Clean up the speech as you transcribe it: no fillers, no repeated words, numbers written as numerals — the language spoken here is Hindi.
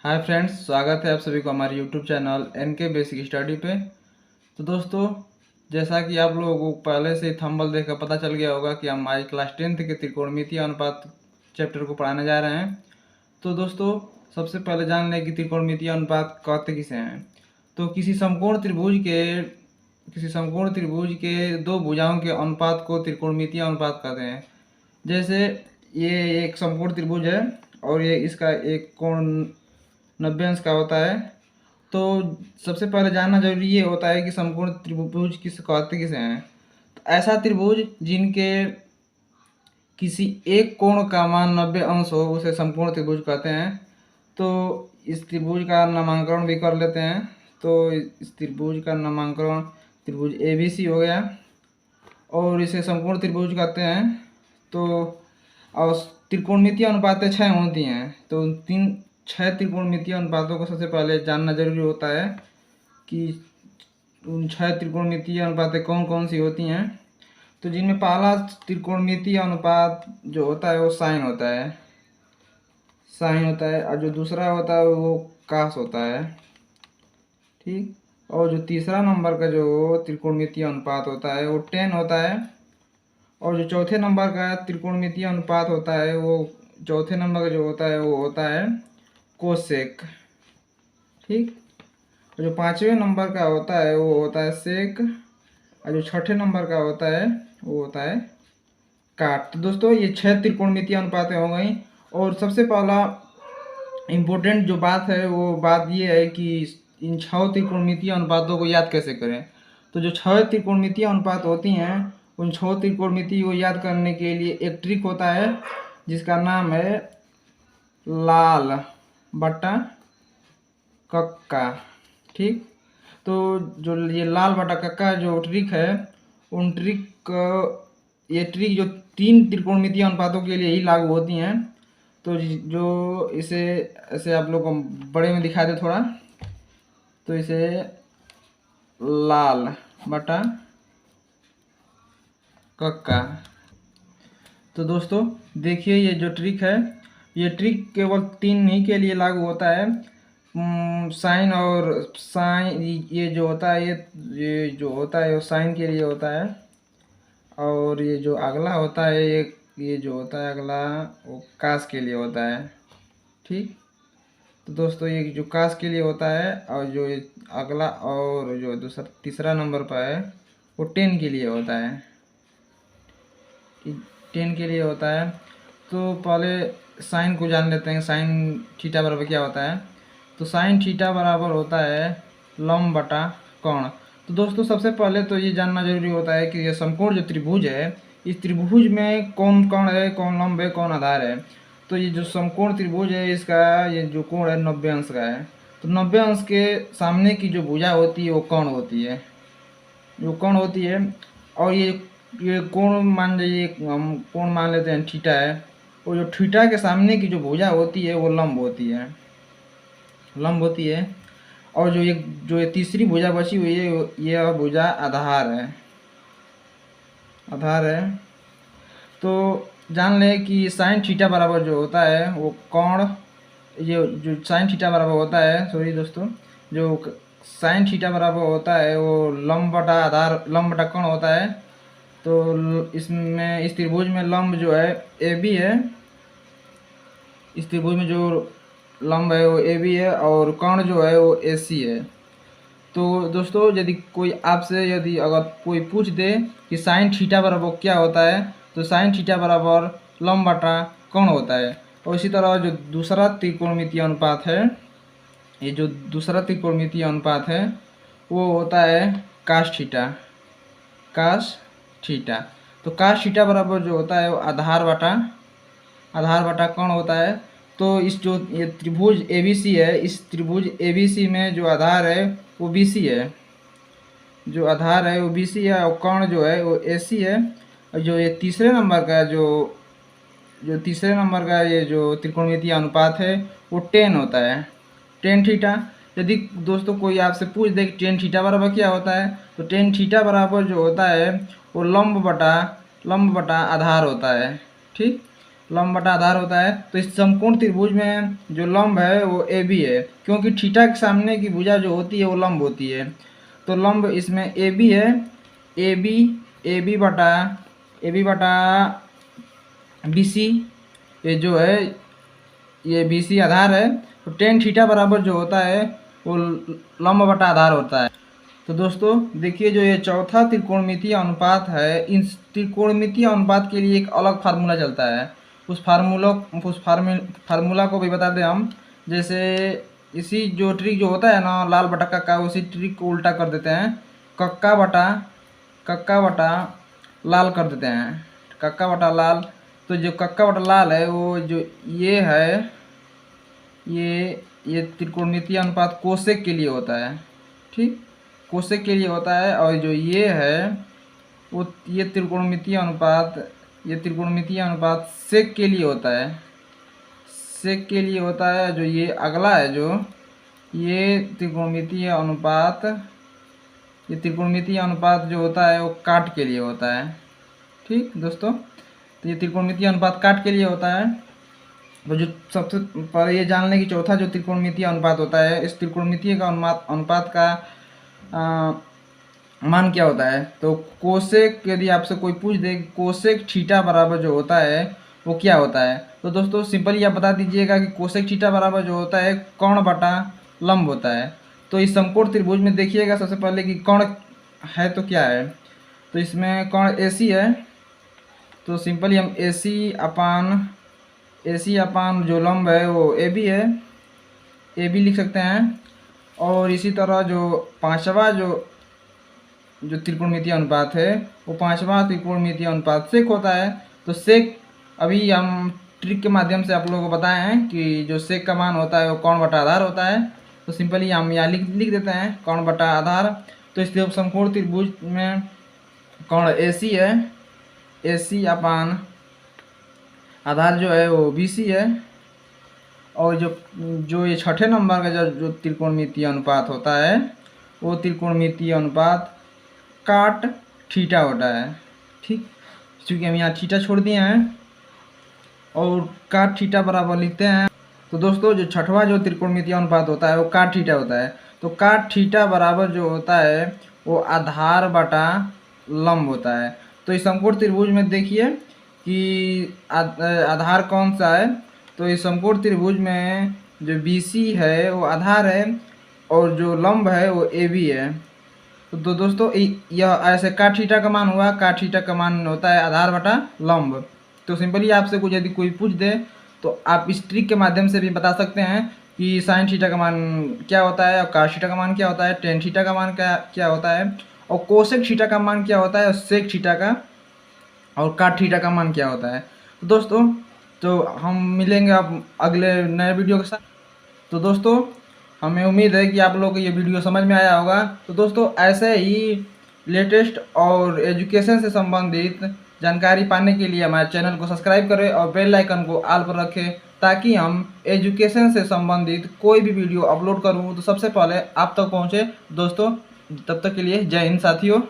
हाय फ्रेंड्स, स्वागत है आप सभी को हमारे YouTube channel NK basic study पे। तो दोस्तों, जैसा कि आप लोगों को पहले से थंबनेल देखकर पता चल गया होगा कि हम आज क्लास 10th के त्रिकोणमितीय अनुपात चैप्टर को पढ़ाने जा रहे हैं। तो दोस्तों, सबसे पहले जान लें कि त्रिकोणमितीय अनुपात कहते किसे हैं। तो किसी समकोण त्रिभुज के दो भुजाओं के अनुपात को त्रिकोणमितीय अनुपात कहते हैं। जैसे ये एक समकोण त्रिभुज है और ये इसका एक कोण 90 अंश का होता है। तो सबसे पहले जानना जरूरी ये होता है कि समकोण त्रिभुज किसे हैं। तो ऐसा त्रिभुज जिनके किसी एक कोण का मान 90 अंश हो उसे समकोण त्रिभुज कहते हैं। तो इस त्रिभुज का नामकरण भी कर लेते हैं। तो इस त्रिभुज का नामकरण त्रिभुज ABC हो गया और इसे समकोण त्रिभुज कहते हैं। तो और त्रिकोणमितीय अनुपातें 6 होती हैं। तो 6 त्रिकोणमितीय अनुपातों को सबसे पहले जानना जरूरी होता है कि उन 6 त्रिकोणमितीय अनुपातें कौन कौन सी होती हैं। तो जिनमें पहला त्रिकोणमितीय अनुपात जो होता है वो साइन होता है और जो दूसरा होता है वो कास होता है, ठीक। और जो तीसरा नंबर का जो त्रिकोणमितीय अनुपात होता है वो टेन होता है और जो चौथे नंबर का त्रिकोणमितीय अनुपात होता है वो चौथे नंबर का जो होता है वो होता है कोसेक, ठीक। और जो पाँचवें नंबर का होता है वो होता है सेक और जो छठे नंबर का होता है वो होता है काट। तो दोस्तों, ये 6 त्रिकोणमितीय अनुपातें हो गई। और सबसे पहला इम्पोर्टेंट जो बात है वो बात ये है कि इन 6 त्रिकोणमितीय अनुपातों को याद कैसे करें। तो जो 6 त्रिकोणमितीय अनुपात होती हैं उन 6 त्रिकोणमितीय को याद करने के लिए एक ट्रिक होता है जिसका नाम है लाल बटा कक्का, ठीक। तो जो ये लाल बटा कक्का जो ट्रिक है ये ट्रिक जो 3 त्रिकोणमितीय अनुपातों के लिए ही लागू होती हैं। तो जो इसे ऐसे आप लोग को बड़े में दिखा दे थोड़ा, तो इसे लाल बटा कक्का। तो दोस्तों देखिए, ये जो ट्रिक है ये ट्रिक केवल 3 ही के लिए लागू होता है। साइन ये जो होता है ये जो होता है वो साइन के लिए होता है और ये जो अगला होता है ये जो होता है अगला वो कास के लिए होता है, ठीक। तो दोस्तों, ये जो कास के लिए होता है और जो ये अगला और जो तीसरा नंबर पर है वो 10 के लिए होता है, 10 के लिए होता है। तो पहले साइन को जान लेते हैं। साइन थीटा बराबर क्या होता है। तो साइन थीटा बराबर होता है लंब बटा कोण। तो दोस्तों, सबसे पहले तो ये जानना जरूरी होता है कि ये समकोण जो त्रिभुज है इस त्रिभुज में कौन कोण है, कौन लंब है, कौन आधार है। तो ये जो समकोण त्रिभुज है इसका ये जो कोण है 90 अंश का है। तो 90 अंश के सामने की जो भुजा होती है वो कोण होती है और ये कोण मान लीजिए, हम कोण मान लेते हैं थीटा है। और जो थीटा के सामने की जो भुजा होती है वो लंब होती है और जो ये तीसरी भुजा बची हुई है ये भुजा आधार है। तो जान लें कि साइन थीटा बराबर जो होता है वो कोण, ये जो साइन थीटा बराबर होता है, सॉरी दोस्तों, जो साइन थीटा बराबर होता है वो लंब बटा कोण होता है। तो इसमें इस त्रिभुज में लंब जो है AB है, इस त्रिभुज में जो लंब है वो AB है और कोण जो है वो AC है। तो दोस्तों, यदि अगर कोई पूछ दे कि साइन थीटा बराबर क्या होता है तो साइन थीटा बराबर लंब बटा कोण होता है। और इसी तरह जो दूसरा त्रिकोणमितीय अनुपात है वो होता है कास थीटा। तो कास थीटा बराबर जो होता है वो आधार बटा कोण होता है। तो ये त्रिभुज ABC है, इस त्रिभुज ABC में जो आधार है वो BC है, और कोण जो है वो AC है। और जो ये तीसरे नंबर का ये जो त्रिकोणमितीय अनुपात है वो 10 होता है, 10 थीटा। यदि दोस्तों कोई आपसे पूछ दे कि 10 थीटा बराबर क्या होता है तो 10 थीटा बराबर जो होता है वो लंब बटा आधार होता है, ठीक। लंब बटा आधार होता है। तो इस समकोण त्रिभुज में जो लंब है वो ए बी है, क्योंकि थीटा के सामने की भुजा जो होती है वो लंब होती है। तो लंब इसमें ए बी है, ए बी बटा बी सी, ये जो है ये बी सी आधार है। तो टेन थीटा बराबर जो होता है वो लंब बटा आधार होता है। तो दोस्तों देखिए, जो ये चौथा त्रिकोणमितीय अनुपात है, इन त्रिकोणमितीय अनुपात के लिए एक अलग फार्मूला चलता है। उस फार्मूला को भी बता दें हम। जैसे इसी जो ट्रिक जो होता है ना, लाल बटा कक्का, उसी ट्रिक को उल्टा कर देते हैं, कक्का बटा लाल कर देते हैं, कक्का बटा लाल। तो जो कक्का बटा लाल है वो जो ये है, ये त्रिकोणमितीय अनुपात कोसेक के लिए होता है, ठीक, कोसेक के लिए होता है। और जो ये है वो ये त्रिकोणमितीय अनुपात सेक के लिए होता है, सेक के लिए होता है। जो ये अगला है, जो ये त्रिकोणमितीय अनुपात जो होता है वो काट के लिए होता है, ठीक दोस्तों। तो ये त्रिकोणमितीय अनुपात काट के लिए होता है। तो जो सबसे पहले ये जान लें कि चौथा जो त्रिकोणमितीय अनुपात होता है, इस त्रिकोणमितीय का अनुपात का मान क्या होता है। तो कोसेक, यदि आपसे कोई पूछ दे कोसेक थीटा बराबर जो होता है वो क्या होता है, तो दोस्तों सिंपली आप बता दीजिएगा कि कोसेक थीटा बराबर जो होता है कोण बटा लंब होता है। तो इस समकोण त्रिभुज में देखिएगा सबसे पहले कि कोण है तो क्या है। तो इसमें कोण ए सी है, तो सिंपली हम ए सी अपान जो लंब है वो ए बी है, ए बी लिख सकते हैं। और इसी तरह जो पांचवा जो त्रिकोणमितीय अनुपात है वो पांचवा त्रिकोणमितीय अनुपात सेक होता है। तो सेक अभी हम ट्रिक के माध्यम से आप लोगों को बताए हैं कि जो सेक का मान होता है वो कोण बटा आधार होता है। तो सिंपली हम यहाँ लिख देते हैं कोण बटा आधार। तो इसलिए समकोण त्रिभुज में कोण ए सी है, ए सी अपान आधार जो है वो बी सी है। और जो ये छठे नंबर का जो त्रिकोणमितीय अनुपात होता है वो त्रिकोणमितीय अनुपात काट थीटा होता है, ठीक। क्योंकि हम यहाँ थीटा छोड़ दिए हैं और काट थीटा बराबर लिखते हैं। तो दोस्तों जो छठवां जो त्रिकोणमितीय अनुपात होता है वो काट थीटा होता है। तो काट थीटा बराबर जो होता है वो आधार बटा लंब होता है। तो इस समकोण त्रिभुज में देखिए कि आधार कौन सा है। तो इस समकोण त्रिभुज में जो बी सी है वो आधार है और जो लंब है वो ए बी है। तो दोस्तों यह ऐसे काट थीटा का मान हुआ, काट थीटा का मान होता है आधार बटा लंब। तो सिंपली आपसे कुछ यदि कोई पूछ दे तो आप इस ट्रिक के माध्यम से भी बता सकते हैं कि साइन थीटा का मान क्या होता है और काट थीटा का मान क्या होता है, टेन थीटा का मान क्या होता है और कोसेक थीटा का मान क्या होता है और सेक थीटा का और काट थीटा का मान क्या होता है। तो दोस्तों तो हम मिलेंगे अब अगले नए वीडियो के साथ। तो दोस्तों हमें उम्मीद है कि आप लोगों को ये वीडियो समझ में आया होगा। तो दोस्तों ऐसे ही लेटेस्ट और एजुकेशन से संबंधित जानकारी पाने के लिए हमारे चैनल को सब्सक्राइब करें और बेल आइकन को ऑल पर रखें, ताकि हम एजुकेशन से संबंधित कोई भी वीडियो अपलोड करूं तो सबसे पहले आप तक पहुंचे। दोस्तों तब तक के लिए जय हिंद साथियों।